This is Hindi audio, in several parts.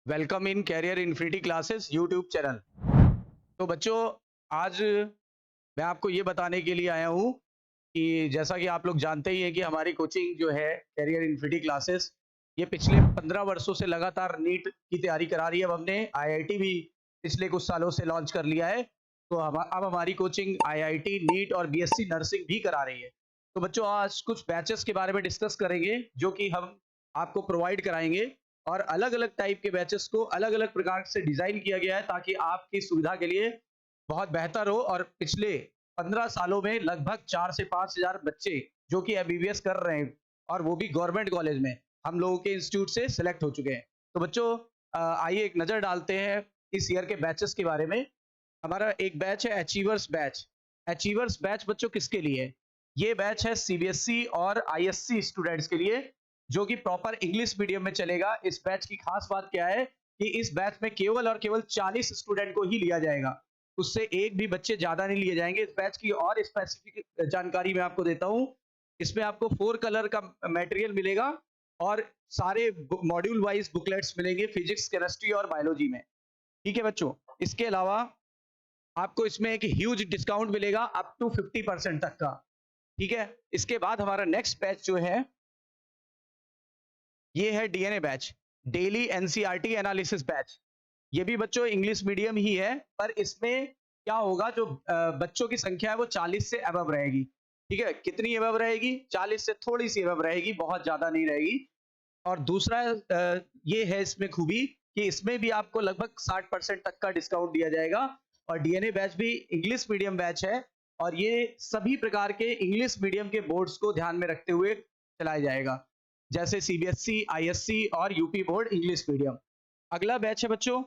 Welcome in career infinity classes YouTube channel. तो बच्चों, आज मैं आपको ये बताने के लिए आया हूँ कि जैसा कि आप लोग जानते ही हैं कि हमारी कोचिंग जो है कैरियर इन्फिनिटी क्लासेस, ये पिछले 15 वर्षों से लगातार नीट की तैयारी करा रही है। अब हमने आईआईटी भी पिछले कुछ सालों से लॉन्च कर लिया है। तो अब हमारी कोचिंग आईआईटी, नीट और बीएससी नर्सिंग भी करा रही है। तो बच्चों, आज कुछ बैचेस के बारे में डिस्कस करेंगे जो कि हम आपको प्रोवाइड कराएंगे। और अलग-अलग टाइप के बैचेस को अलग-अलग प्रकार से डिज़ाइन किया गया है ताकि आपकी सुविधा के लिए बहुत बेहतर हो। और पिछले 15 सालों में लगभग 4 से 5,000 बच्चे जो कि एमबीबीएस कर रहे हैं, और वो भी गवर्नमेंट कॉलेज में, हम लोगों के इंस्टीट्यूट से सिलेक्ट हो चुके हैं। तो बच्चों, आइए एक नज़र डालते हैं इस ईयर के बैचेस के बारे में। हमारा एक बैच है अचीवर्स बैच। अचीवर्स बैच बच्चों किसके लिए है? ये बैच है सीबीएसई और आईएससी स्टूडेंट्स के लिए, जो कि प्रॉपर इंग्लिश मीडियम में चलेगा। इस बैच की खास बात क्या है कि इस बैच में केवल और केवल 40 स्टूडेंट को ही लिया जाएगा। उससे एक भी बच्चे ज्यादा नहीं लिए जाएंगे। इस बैच की और स्पेसिफिक जानकारी मैं आपको देता हूँ। इसमें आपको 4 कलर का मटेरियल मिलेगा और सारे मॉड्यूल वाइज बुकलेट्स मिलेंगे फिजिक्स, केमिस्ट्री और बायोलॉजी में। ठीक है बच्चों, इसके अलावा आपको इसमें एक ह्यूज डिस्काउंट मिलेगा अप टू 50% तक का। ठीक है, इसके बाद हमारा नेक्स्ट बैच जो है, ये है DNA batch, daily NCERT analysis batch. ये भी बच्चों इंग्लिश मीडियम ही है, पर इसमें क्या होगा, जो बच्चों की संख्या है वो 40 से अबव रहेगी। ठीक है, कितनी अबव रहेगी? 40 से थोड़ी सी अबव रहेगी, बहुत ज्यादा नहीं रहेगी। और दूसरा ये है इसमें खूबी कि इसमें भी आपको लगभग 60% तक का डिस्काउंट दिया जाएगा। और डीएनए बैच भी इंग्लिश मीडियम बैच है, और ये सभी प्रकार के इंग्लिश मीडियम के बोर्ड्स को ध्यान में रखते हुए चलाया जाएगा, जैसे सीबीएसई, आईएससी और यूपी बोर्ड इंग्लिश मीडियम। अगला बैच है बच्चों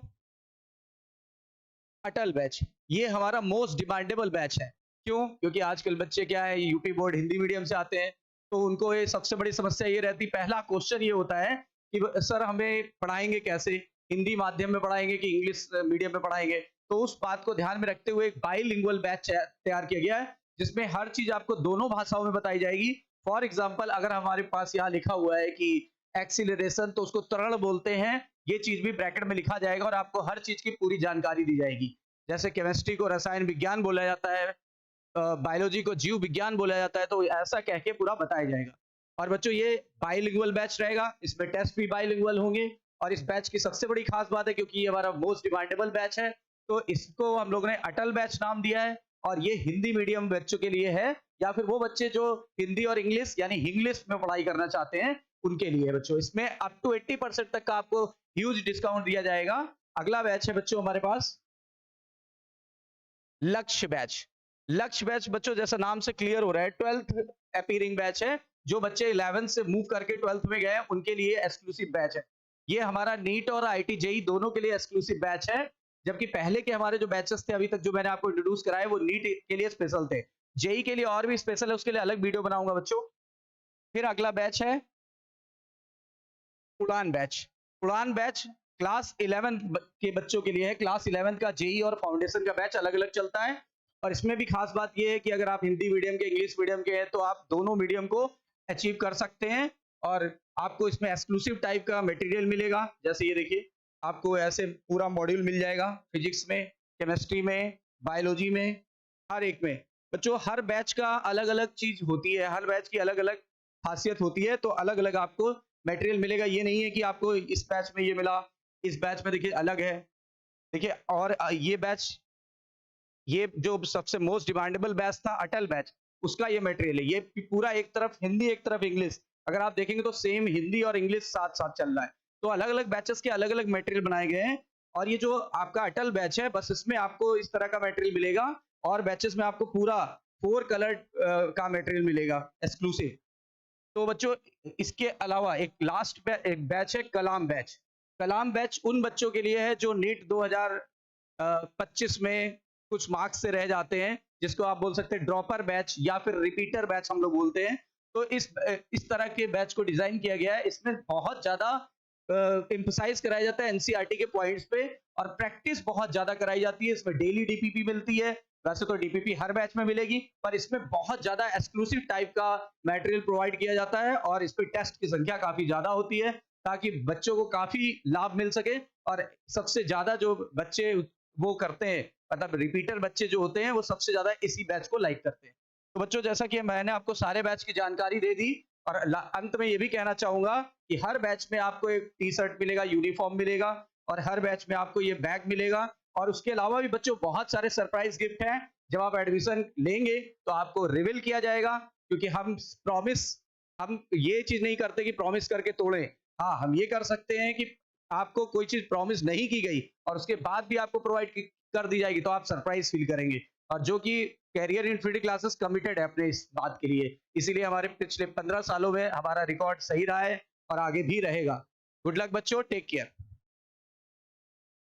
अटल बैच। ये हमारा मोस्ट डिमांडेबल बैच है। क्यों? क्योंकि आजकल बच्चे क्या है, यूपी बोर्ड हिंदी मीडियम से आते हैं, तो उनको ये सबसे बड़ी समस्या ये रहती, पहला क्वेश्चन ये होता है कि सर हमें पढ़ाएंगे कैसे, हिंदी माध्यम में पढ़ाएंगे कि इंग्लिश मीडियम में पढ़ाएंगे। तो उस बात को ध्यान में रखते हुए एक बाइलिंगुअल बैच तैयार किया गया है, जिसमें हर चीज आपको दोनों भाषाओं में बताई जाएगी। फॉर एग्जाम्पल, अगर हमारे पास यहाँ लिखा हुआ है कि एक्सीलरेशन, तो उसको त्वरण बोलते हैं, ये चीज भी ब्रैकेट में लिखा जाएगा और आपको हर चीज की पूरी जानकारी दी जाएगी। जैसे केमिस्ट्री को रसायन विज्ञान बोला जाता है, बायोलॉजी को जीव विज्ञान बोला जाता है, तो ऐसा कह के पूरा बताया जाएगा। और बच्चों, ये बाइलिंगुअल बैच रहेगा, इसमें टेस्ट भी बाइलिंगुअल होंगे। और इस बैच की सबसे बड़ी खास बात है, क्योंकि ये हमारा मोस्ट डिमांडेबल बैच है, तो इसको हम लोगों ने अटल बैच नाम दिया है। और ये हिंदी मीडियम बच्चों के लिए है, या फिर वो बच्चे जो हिंदी और इंग्लिश यानी इंग्लिश में पढ़ाई करना चाहते हैं, उनके लिए बच्चों। इसमें अप टू 80% तक का आपको ह्यूज डिस्काउंट दिया जाएगा। अगला बैच है बच्चों हमारे पास लक्ष्य बैच। लक्ष्य बैच बच्चों, जैसा नाम से क्लियर हो रहा है, 12th अपीयरिंग बैच है। जो बच्चे 11th से मूव करके 12th में गए उनके लिए एक्सक्लूसिव बैच है। ये हमारा नीट और आईटी जेई दोनों के लिए एक्सक्लूसिव बैच है। जबकि पहले के हमारे जो बैचेस थे अभी तक जो मैंने आपको इंट्रोड्यूस कराए, वो नीट के लिए स्पेशल थे। जेई के लिए और भी स्पेशल है, उसके लिए अलग वीडियो बनाऊंगा बच्चों। फिर अगला बैच है उड़ान बैच। उड़ान बैच क्लास 11 के बच्चों के लिए है। क्लास 11 का जेई और फाउंडेशन का बैच अलग अलग चलता है। और इसमें भी खास बात यह है कि अगर आप हिंदी मीडियम के, इंग्लिश मीडियम के हैं, तो आप दोनों मीडियम को अचीव कर सकते हैं। और आपको इसमें एक्सक्लूसिव टाइप का मटेरियल मिलेगा। जैसे ये देखिए, आपको ऐसे पूरा मॉड्यूल मिल जाएगा, फिजिक्स में, केमिस्ट्री में, बायोलॉजी में, हर एक में। बच्चों, हर बैच का अलग अलग चीज होती है, हर बैच की अलग अलग खासियत होती है, तो अलग अलग आपको मटेरियल मिलेगा। ये नहीं है कि आपको इस बैच में ये मिला, इस बैच में देखिए अलग है। देखिए, और ये बैच, ये जो सबसे मोस्ट डिमांडेबल बैच था अटल बैच, उसका ये मटेरियल है। ये पूरा एक तरफ हिंदी एक तरफ इंग्लिश, अगर आप देखेंगे तो सेम हिंदी और इंग्लिश साथ साथ चल रहा है। तो अलग अलग बैचेस के अलग अलग मटेरियल बनाए गए हैं। और ये जो आपका अटल बैच है, बस इसमें आपको इस तरह का मटेरियल मिलेगा। और बैचेस में आपको पूरा 4 कलर का मटेरियल मिलेगा एक्सक्लूसिव। तो बच्चों, इसके अलावा एक लास्ट एक बैच है कलाम बैच। कलाम बैच उन बच्चों के लिए है जो नीट 2025 में कुछ मार्क्स से रह जाते हैं, जिसको आप बोल सकते हैं ड्रॉपर बैच या फिर रिपीटर बैच हम लोग बोलते हैं। तो इस तरह के बैच को डिजाइन किया गया है। इसमें बहुत ज्यादा एम्फसाइज कराया जाता है एनसीईआरटी के पॉइंट्स पे, और प्रैक्टिस बहुत ज्यादा कराई जाती है। इसमें डेली डीपीपी मिलती है। वैसे तो डीपीपी हर बैच में मिलेगी, पर इसमें बहुत ज्यादा एक्सक्लूसिव टाइप का मटेरियल प्रोवाइड किया जाता है। और इस पे टेस्ट की संख्या काफी ज्यादा होती है, ताकि बच्चों को काफी लाभ मिल सके और सबसे ज्यादा जो बच्चे वो करते हैं, मतलब रिपीटर बच्चे जो होते हैं वो सबसे ज्यादा इसी बैच को लाइक करते हैं। तो बच्चों, जैसा कि मैंने आपको सारे बैच की जानकारी दे दी, और अंत में ये भी कहना चाहूंगा कि हर बैच में आपको एक टी शर्ट मिलेगा, यूनिफॉर्म मिलेगा, और हर बैच में आपको ये बैग मिलेगा। और उसके अलावा भी बच्चों बहुत सारे सरप्राइज गिफ्ट हैं। जब आप एडमिशन लेंगे तो आपको रिवील किया जाएगा, क्योंकि हम ये चीज नहीं करते कि प्रॉमिस करके तोड़ें। हाँ, हम ये कर सकते हैं कि आपको कोई चीज प्रॉमिस नहीं की गई और उसके बाद भी आपको प्रोवाइड कर दी जाएगी, तो आप सरप्राइज फील करेंगे। और जो कि कैरियर इन्फिनिटी क्लासेस कमिटेड है अपने इस बात के लिए, इसीलिए हमारे पिछले 15 सालों में हमारा रिकॉर्ड सही रहा है और आगे भी रहेगा। गुड लक बच्चों, टेक केयर।